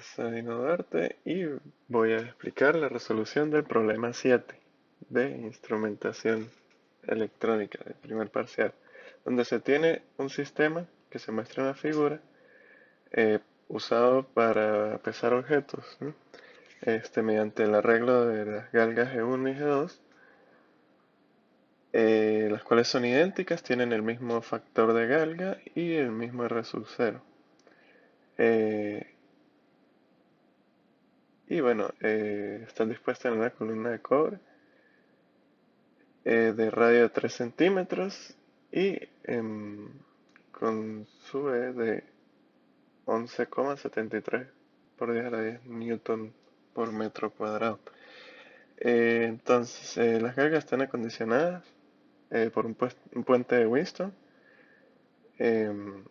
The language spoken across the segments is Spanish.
Soy Dino Duarte y voy a explicar la resolución del problema 7 de instrumentación electrónica del primer parcial, donde se tiene un sistema que se muestra en la figura usado para pesar objetos, ¿no? Mediante el arreglo de las galgas G1 y G2, las cuales son idénticas, tienen el mismo factor de galga y el mismo R sub 0. Y bueno, están dispuestas en una columna de cobre de radio de 3 centímetros y con su E de 11,73 por 10 a la 10 newton por metro cuadrado. Entonces, las cargas están acondicionadas por un puente de Winston. Em,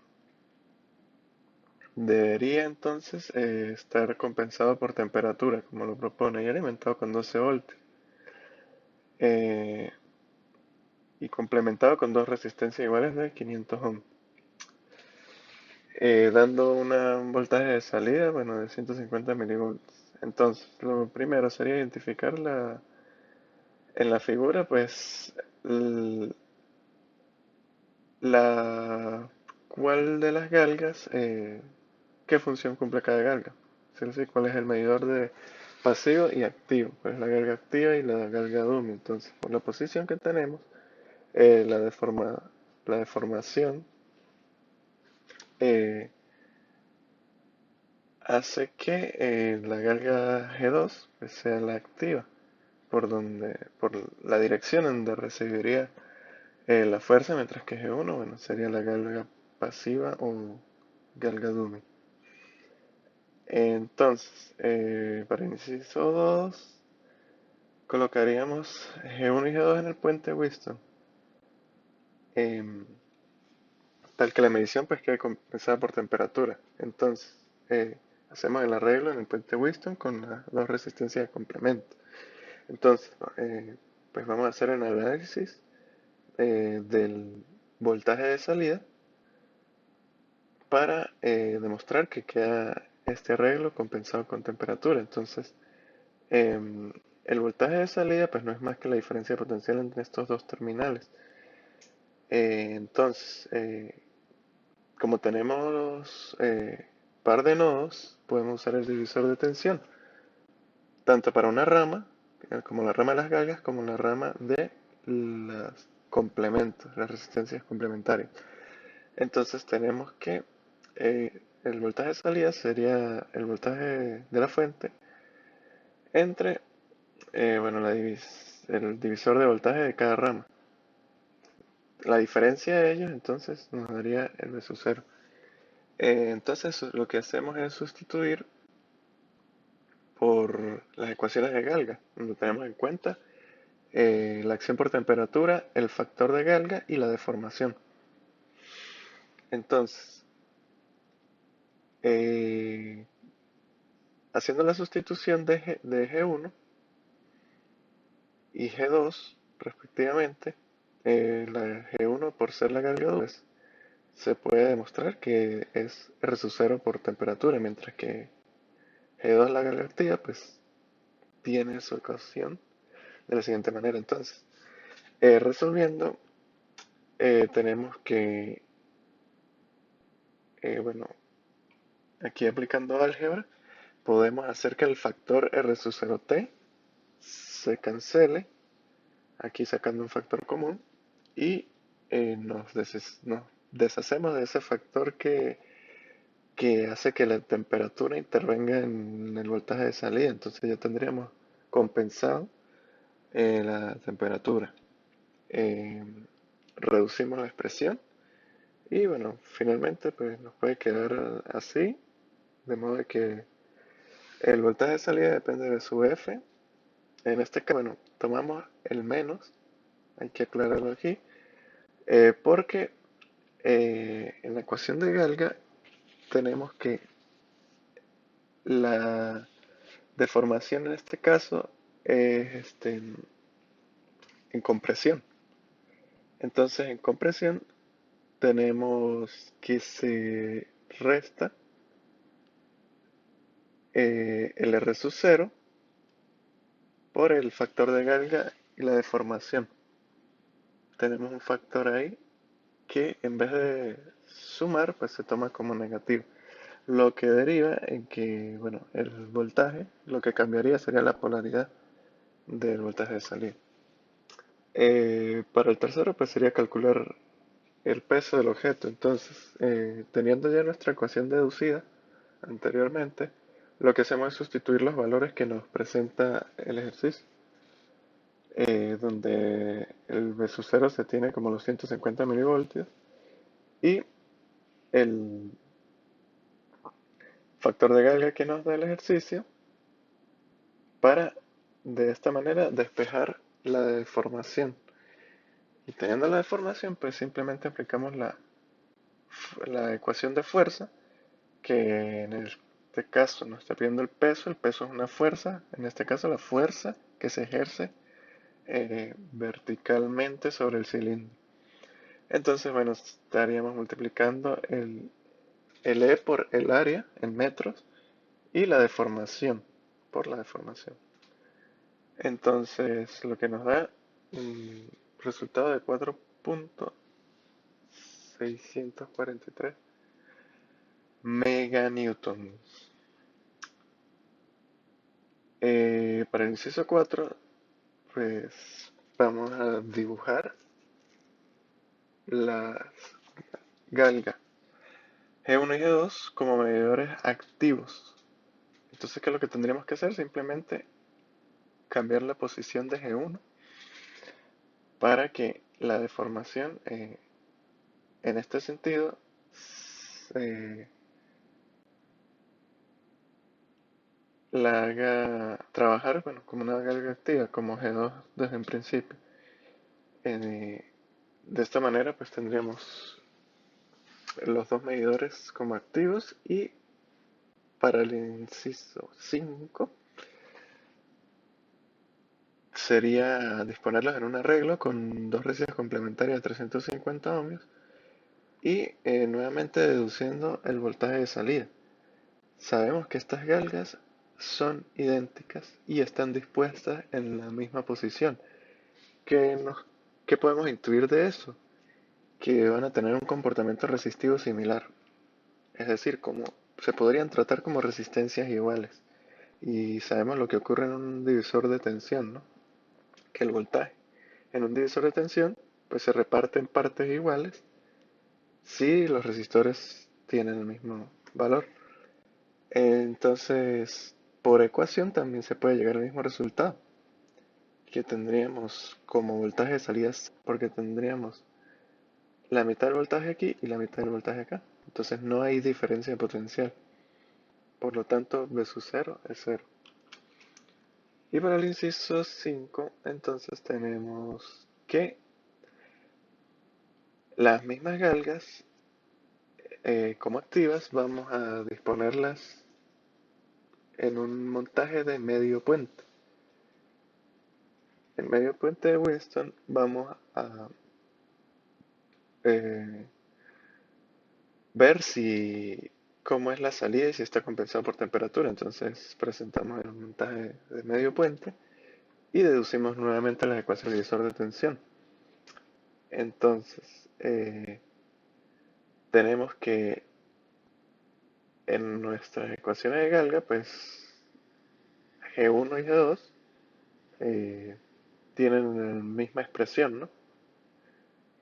Debería entonces estar compensado por temperatura, como lo propone, y alimentado con 12 voltios. Y complementado con dos resistencias iguales de 500 ohms, dando un voltaje de salida, bueno, de 150 milivolts. Entonces, lo primero sería identificar en la figura, pues, la, cuál de las galgas, qué función cumple cada galga. Es decir, cuál es el medidor de pasivo y activo, cuál es la galga activa y la galga dummy. Entonces, por la posición que tenemos, la deformación eh, hace que la galga G2 pues, sea la activa, por la dirección en donde recibiría la fuerza, mientras que G1, bueno, sería la galga pasiva o galga dummy. Entonces, para inciso 2, colocaríamos G1 y G2 en el puente Whiston, em, tal que la medición pues quede compensada por temperatura. Entonces, hacemos el arreglo en el puente Whiston con las dos resistencias de complemento. Entonces, pues vamos a hacer el análisis del voltaje de salida para demostrar que queda este arreglo compensado con temperatura. Entonces, em, el voltaje de salida pues no es más que la diferencia potencial entre estos dos terminales. Entonces, como tenemos par de nodos, podemos usar el divisor de tensión, tanto para una rama, como la rama de las galgas, como la rama de los complementos, las resistencias complementarias. Entonces tenemos que el voltaje de salida sería el voltaje de la fuente entre bueno, el divisor de voltaje de cada rama. La diferencia de ellos entonces nos daría el V sub 0. Entonces lo que hacemos es sustituir por las ecuaciones de Galga, donde tenemos en cuenta la acción por temperatura, el factor de Galga y la deformación. Entonces, eh, haciendo la sustitución de G1 y G2 respectivamente, la G1 por ser la Galga 2, se puede demostrar que es R sub 0 por temperatura, mientras que G2 la Galga activa, pues tiene su ecuación de la siguiente manera. Entonces, resolviendo, tenemos que, bueno, aquí aplicando álgebra, podemos hacer que el factor R sub 0t se cancele, aquí sacando un factor común, y nos deshacemos de ese factor que hace que la temperatura intervenga en el voltaje de salida. Entonces ya tendríamos compensado la temperatura. Eh, Reducimos la expresión y bueno, finalmente pues nos puede quedar así, de modo que el voltaje de salida depende de su F. En este caso, bueno, tomamos el menos, hay que aclararlo aquí, porque en la ecuación de Galga tenemos que la deformación en este caso es en compresión. Entonces en compresión tenemos que se resta el R sub 0 por el factor de Geiger y la deformación. Tenemos un factor ahí que en vez de sumar, pues se toma como negativo. Lo que deriva en que, bueno, el voltaje, lo que cambiaría sería la polaridad del voltaje de salida. Para el tercero, pues sería calcular el peso del objeto. Entonces, teniendo ya nuestra ecuación deducida anteriormente, lo que hacemos es sustituir los valores que nos presenta el ejercicio, donde el V sub 0 se tiene como los 150 milivoltios y el factor de Geiger que nos da el ejercicio para de esta manera despejar la deformación. Y teniendo la deformación, pues simplemente aplicamos la ecuación de fuerza, que en este caso nos está pidiendo el peso es una fuerza, en este caso la fuerza que se ejerce verticalmente sobre el cilindro. Entonces, bueno, estaríamos multiplicando el E por el área en metros y la deformación por la deformación. Entonces, lo que nos da un resultado de 4.643 meganewtons. Para el inciso 4, pues vamos a dibujar las galgas G1 y G2 como medidores activos. Entonces, ¿qué es lo que tendríamos que hacer? Simplemente cambiar la posición de G1 para que la deformación, en este sentido, la haga trabajar, bueno, como una galga activa, como G2 desde el principio. De esta manera, pues tendríamos los dos medidores como activos y para el inciso 5 sería disponerlos en un arreglo con dos resistas complementarias de 350 ohmios y nuevamente deduciendo el voltaje de salida. Sabemos que estas galgas son idénticas y están dispuestas en la misma posición. ¿Qué, qué podemos intuir de eso? Que van a tener un comportamiento resistivo similar. Es decir, como se podrían tratar como resistencias iguales. Y sabemos lo que ocurre en un divisor de tensión, ¿no? Que el voltaje en un divisor de tensión pues se reparte en partes iguales si los resistores tienen el mismo valor. Entonces, por ecuación también se puede llegar al mismo resultado, que tendríamos como voltaje de salidas, porque tendríamos la mitad del voltaje aquí y la mitad del voltaje acá. Entonces no hay diferencia de potencial. Por lo tanto, V sub 0 es 0. Y para el inciso 5, entonces tenemos que las mismas galgas, como activas, vamos a disponerlas en un montaje de medio puente. En medio puente de Winston vamos a eh, ver si cómo es la salida y si está compensado por temperatura. Entonces presentamos el montaje de medio puente y deducimos nuevamente las ecuaciones del divisor de tensión. Entonces, tenemos que en nuestras ecuaciones de Galga, pues G1 y G2 tienen la misma expresión, ¿no?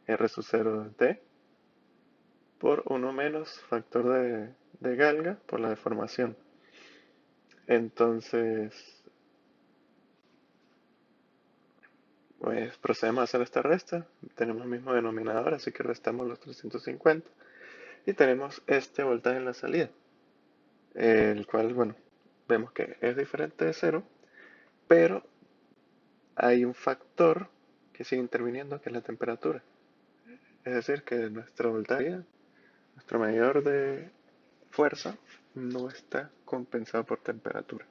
R sub 0 de T por 1 menos factor de Galga por la deformación. Entonces, pues procedemos a hacer esta resta. Tenemos el mismo denominador, así que restamos los 350 y tenemos este voltaje en la salida, el cual, bueno, vemos que es diferente de cero, pero hay un factor que sigue interviniendo, que es la temperatura. Es decir, que nuestro voltaje, nuestro medidor de fuerza, no está compensado por temperatura.